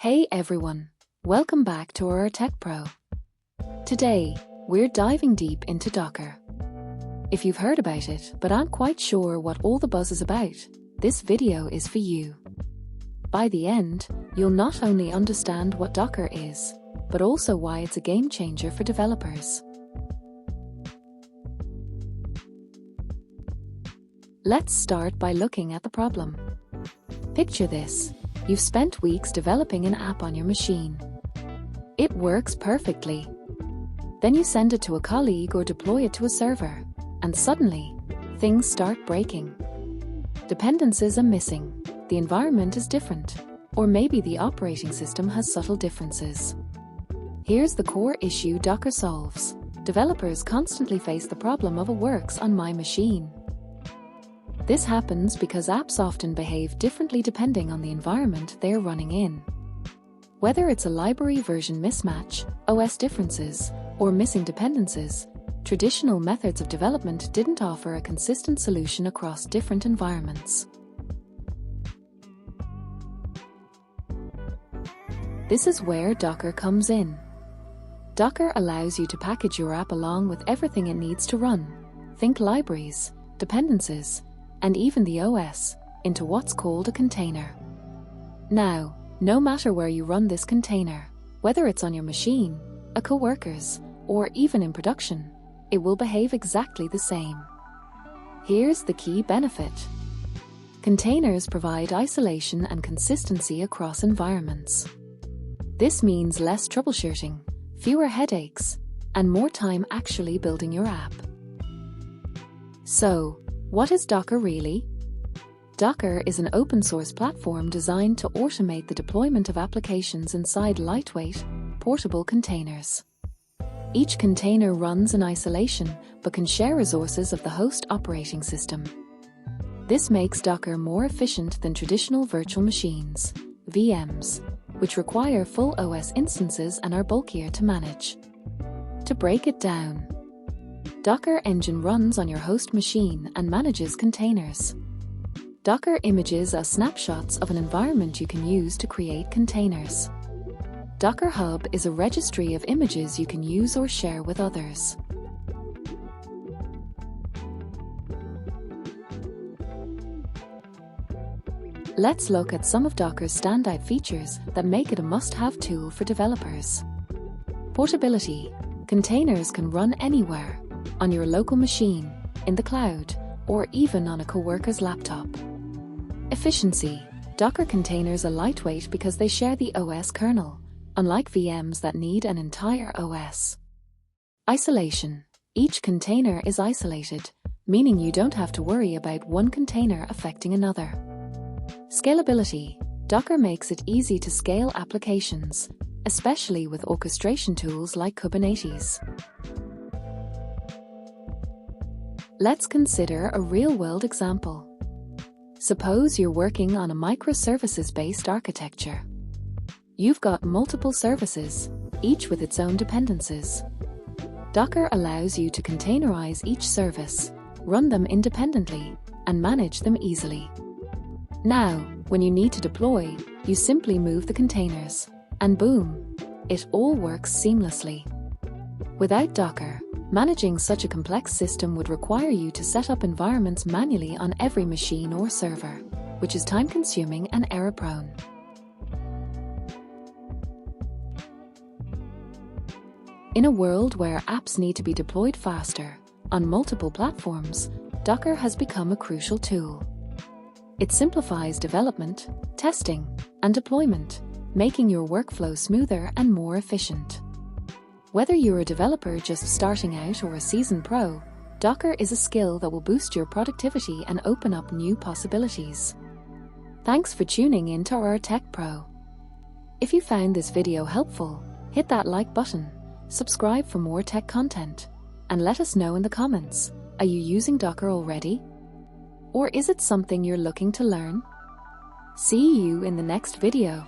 Hey everyone, welcome back to RRTechPro. Today, we're diving deep into Docker. If you've heard about it but aren't quite sure what all the buzz is about, this video is for you. By the end, you'll not only understand what Docker is, but also why it's a game changer for developers. Let's start by looking at the problem. Picture this. You've spent weeks developing an app on your machine. It works perfectly. Then you send it to a colleague or deploy it to a server, and suddenly, things start breaking. Dependencies are missing, the environment is different, or maybe the operating system has subtle differences. Here's the core issue Docker solves. Developers constantly face the problem of "it works on my machine." This happens because apps often behave differently depending on the environment they are running in. Whether it's a library version mismatch, OS differences, or missing dependencies, traditional methods of development didn't offer a consistent solution across different environments. This is where Docker comes in. Docker allows you to package your app along with everything it needs to run. Think libraries, dependencies, and even the OS, into what's called a container. Now, no matter where you run this container, whether it's on your machine, a coworker's, or even in production, it will behave exactly the same. Here's the key benefit. Containers provide isolation and consistency across environments. This means less troubleshooting, fewer headaches, and more time actually building your app. So, what is Docker really? Docker is an open-source platform designed to automate the deployment of applications inside lightweight, portable containers. Each container runs in isolation but can share resources of the host operating system. This makes Docker more efficient than traditional virtual machines, VMs, which require full OS instances and are bulkier to manage. To break it down, Docker Engine runs on your host machine and manages containers. Docker images are snapshots of an environment you can use to create containers. Docker Hub is a registry of images you can use or share with others. Let's look at some of Docker's standout features that make it a must-have tool for developers. Portability. Containers can run anywhere, on your local machine, in the cloud, or even on a coworker's laptop. Efficiency. Docker containers are lightweight because they share the OS kernel, unlike VMs that need an entire OS. Isolation. Each container is isolated, meaning you don't have to worry about one container affecting another. Scalability. Docker makes it easy to scale applications, especially with orchestration tools like Kubernetes. Let's consider a real-world example. Suppose you're working on a microservices-based architecture. You've got multiple services, each with its own dependencies. Docker allows you to containerize each service, run them independently, and manage them easily. Now, when you need to deploy, you simply move the containers, and boom, it all works seamlessly. Without Docker, managing such a complex system would require you to set up environments manually on every machine or server, which is time-consuming and error-prone. In a world where apps need to be deployed faster, on multiple platforms, Docker has become a crucial tool. It simplifies development, testing, and deployment, making your workflow smoother and more efficient. Whether you're a developer just starting out or a seasoned pro, Docker is a skill that will boost your productivity and open up new possibilities. Thanks for tuning in to RRTechPro. If you found this video helpful, hit that like button, subscribe for more tech content, and let us know in the comments, are you using Docker already? Or is it something you're looking to learn? See you in the next video.